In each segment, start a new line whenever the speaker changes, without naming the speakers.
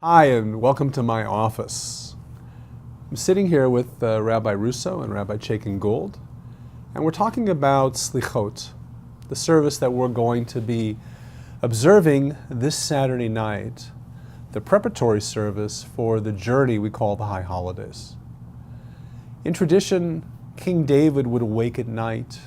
Hi, and welcome to my office. I'm sitting here with Rabbi Russo and Rabbi Chaikin Gould, and we're talking about Selichot, the service that we're going to be observing this Saturday night, the preparatory service for the journey we call the High Holidays. In tradition, King David would awake at night,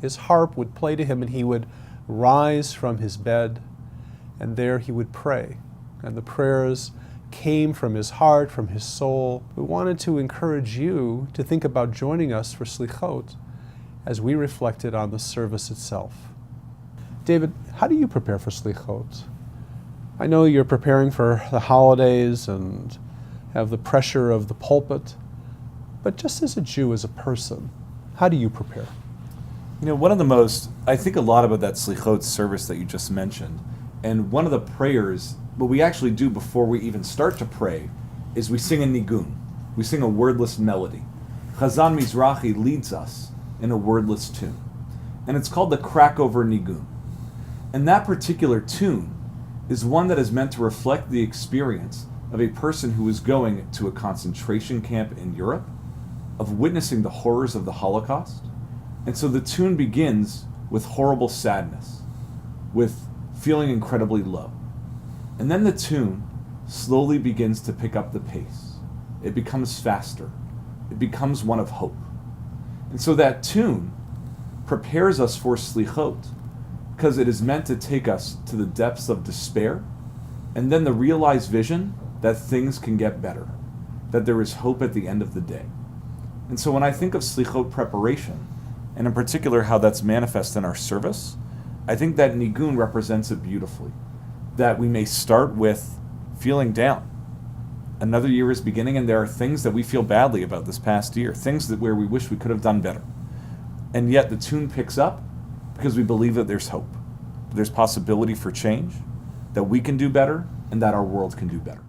his harp would play to him, and he would rise from his bed, and there he would pray. And the prayers came from his heart, from his soul. We wanted to encourage you to think about joining us for Selichot as we reflected on the service itself. David, how do you prepare for Selichot? I know you're preparing for the holidays and have the pressure of the pulpit, but just as a Jew, as a person, how do you prepare?
You know, I think a lot about that Selichot service that you just mentioned, and one of the prayers, what we actually do before we even start to pray, is we sing a nigun. We sing a wordless melody. Chazan Mizrahi leads us in a wordless tune, and it's called the Crackover Nigun. And that particular tune is one that is meant to reflect the experience of a person who is going to a concentration camp in Europe, of witnessing the horrors of the Holocaust. And so the tune begins with horrible sadness, with feeling incredibly low. And then the tune slowly begins to pick up the pace. It becomes faster. It becomes one of hope. And so that tune prepares us for Selichot because it is meant to take us to the depths of despair and then the realized vision that things can get better, that there is hope at the end of the day. And so when I think of Selichot preparation, and in particular how that's manifest in our service, I think that nigun represents it beautifully. That we may start with feeling down. Another year is beginning, and there are things that we feel badly about this past year, things where we wish we could have done better. And yet the tune picks up because we believe that there's hope. There's possibility for change, that we can do better, and that our world can do better.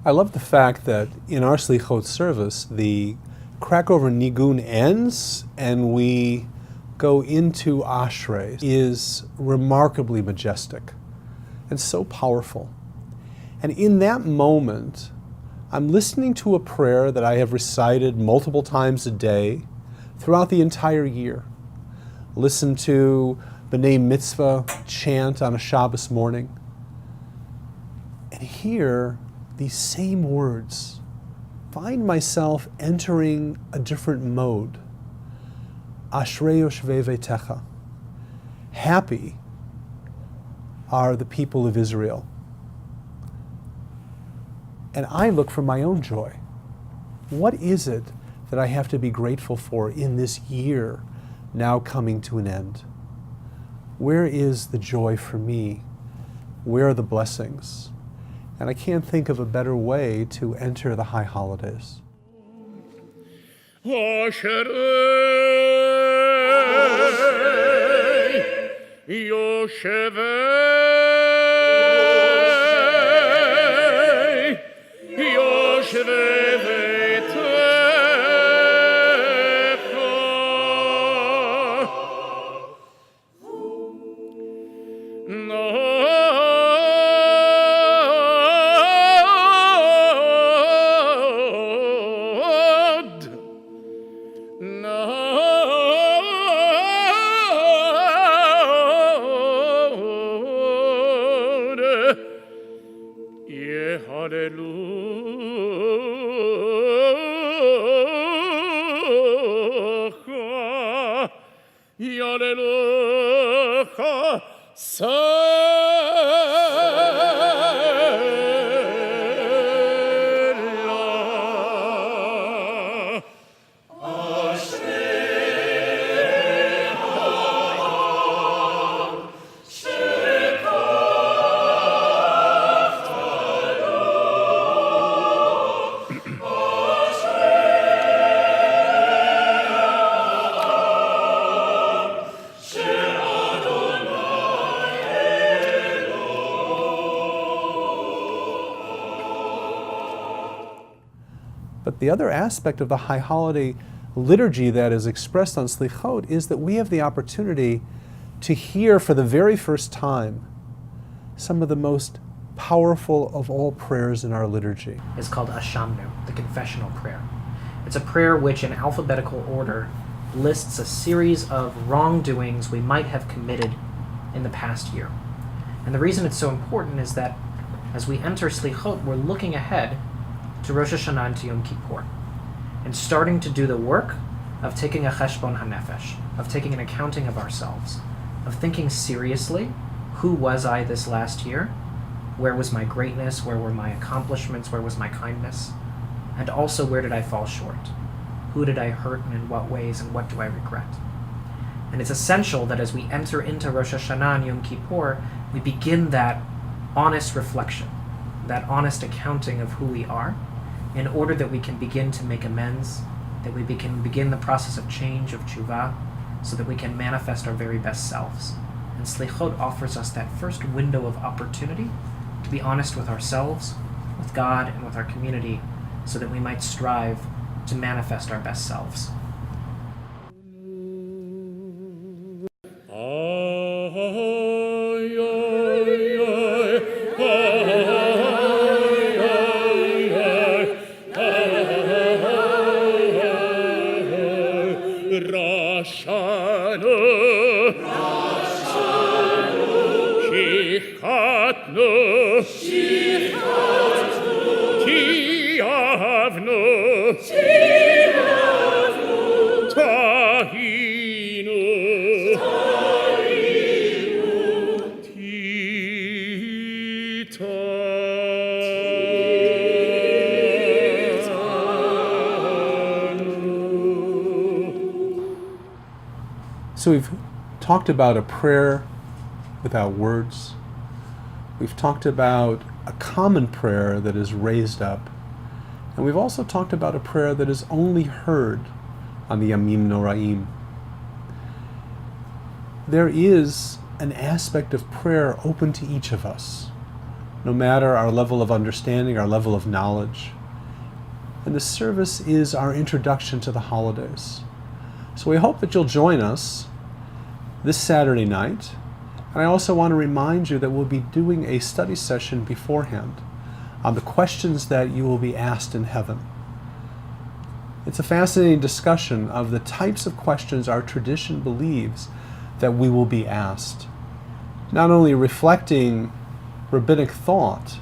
I love the fact that in our Selichot service, the Crackover Nigun ends and we go into Ashrei is remarkably majestic and so powerful. And in that moment, I'm listening to a prayer that I have recited multiple times a day throughout the entire year. Listen to B'nai Mitzvah chant on a Shabbos morning and hear these same words. Find myself entering a different mode. Ashrei yoshvei veitecha. Happy are the people of Israel. And I look for my own joy. What is it that I have to be grateful for in this year now coming to an end? Where is the joy for me? Where are the blessings? And I can't think of a better way to enter the high holidays.
Asher
But the other aspect of the High Holiday liturgy that is expressed on Selichot is that we have the opportunity to hear for the very first time some of the most powerful of all prayers in our liturgy.
It's called Ashamnu, the confessional prayer. It's a prayer which, in alphabetical order, lists a series of wrongdoings we might have committed in the past year. And the reason it's so important is that as we enter Selichot, we're looking ahead to Rosh Hashanah and to Yom Kippur, and starting to do the work of taking a cheshbon hanefesh, of taking an accounting of ourselves, of thinking seriously, who was I this last year? Where was my greatness? Where were my accomplishments? Where was my kindness? And also, where did I fall short? Who did I hurt and in what ways, and what do I regret? And it's essential that as we enter into Rosh Hashanah and Yom Kippur, we begin that honest reflection, that honest accounting of who we are, in order that we can begin to make amends, that we can begin the process of change, of tshuva, so that we can manifest our very best selves. And Selichot offers us that first window of opportunity to be honest with ourselves, with God, and with our community, so that we might strive to manifest our best selves.
So we've talked about a prayer without words. We've talked about a common prayer that is raised up. And we've also talked about a prayer that is only heard on the Yamim Noraim. There is an aspect of prayer open to each of us, no matter our level of understanding, our level of knowledge. And the service is our introduction to the holidays. So we hope that you'll join us this Saturday night. And I also want to remind you that we'll be doing a study session beforehand on the questions that you will be asked in heaven. It's a fascinating discussion of the types of questions our tradition believes that we will be asked. Not only reflecting rabbinic thought,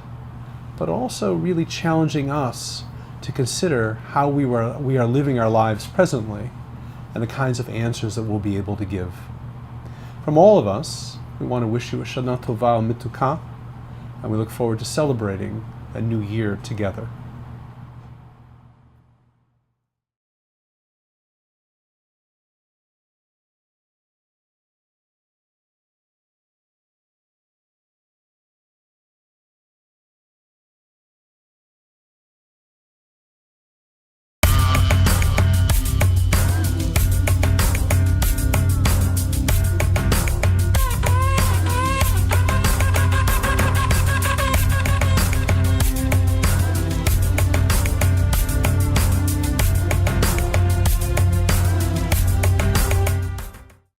but also really challenging us to consider how we are living our lives presently and the kinds of answers that we'll be able to give. From all of us, we want to wish you a Shana Tova Mituka, and we look forward to celebrating a new year together.